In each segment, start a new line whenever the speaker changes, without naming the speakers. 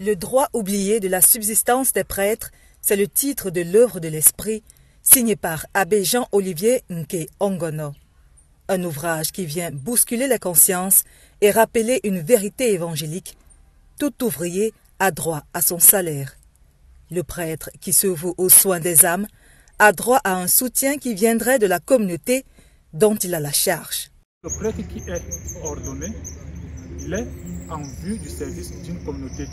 Le droit oublié de la subsistance des prêtres, c'est le titre de l'œuvre de l'Esprit, signé par Abbé Jean-Olivier Nke Ongono. Un ouvrage qui vient bousculer les consciences et rappeler une vérité évangélique. Tout ouvrier a droit à son salaire. Le prêtre qui se voue aux soins des âmes a droit à un soutien qui viendrait de la communauté dont il a la charge.
Le prêtre qui est ordonné, il est en vue du service d'une communauté.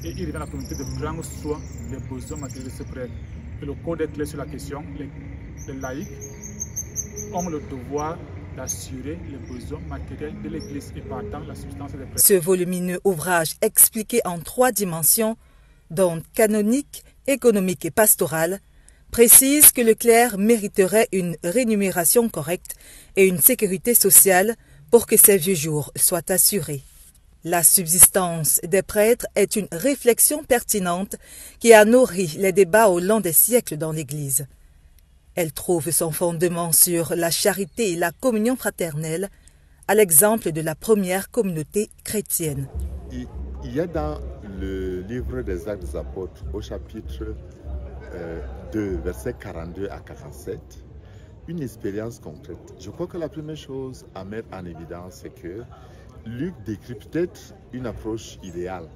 Et il revient à la communauté de prendre soin des besoins matériels de ce prêtre. Et le code est clair sur la question. Les laïcs ont le devoir d'assurer les besoins matériels de l'Église et partant la substance des prêtres.
Ce volumineux ouvrage expliqué en 3 dimensions, dont canonique, économique et pastorale, précise que le clerc mériterait une rémunération correcte et une sécurité sociale pour que ses vieux jours soient assurés. La subsistance des prêtres est une réflexion pertinente qui a nourri les débats au long des siècles dans l'Église. Elle trouve son fondement sur la charité et la communion fraternelle, à l'exemple de la première communauté chrétienne.
Il y a dans le livre des Actes des Apôtres, au chapitre 2, versets 42 à 47, une expérience concrète. Je crois que la première chose à mettre en évidence, c'est que Luc décrit peut-être une approche idéale,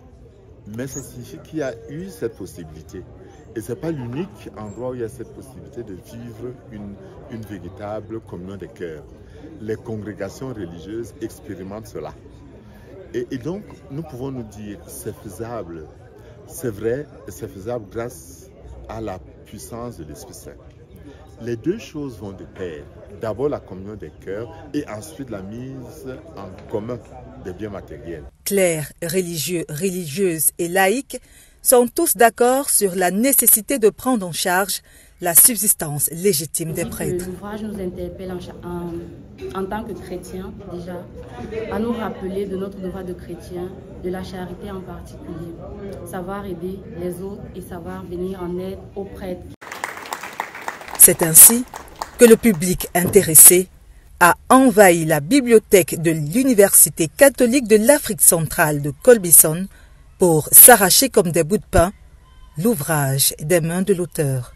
mais ça signifie qu'il y a eu cette possibilité. Et ce n'est pas l'unique endroit où il y a cette possibilité de vivre une véritable communion des cœurs. Les congrégations religieuses expérimentent cela. Et donc, nous pouvons nous dire, c'est faisable. C'est vrai, c'est faisable grâce à la puissance de l'Esprit Saint. Les deux choses vont de pair. D'abord la communion des cœurs et ensuite la mise en commun des biens matériels.
Clercs, religieux, religieuses et laïcs sont tous d'accord sur la nécessité de prendre en charge la subsistance légitime des prêtres.
L'ouvrage nous interpelle en tant que chrétiens déjà à nous rappeler de notre devoir de chrétien, de la charité en particulier, savoir aider les autres et savoir venir en aide aux prêtres.
C'est ainsi que le public intéressé a envahi la bibliothèque de l'Université catholique de l'Afrique centrale de Colbison pour s'arracher comme des bouts de pain l'ouvrage des mains de l'auteur.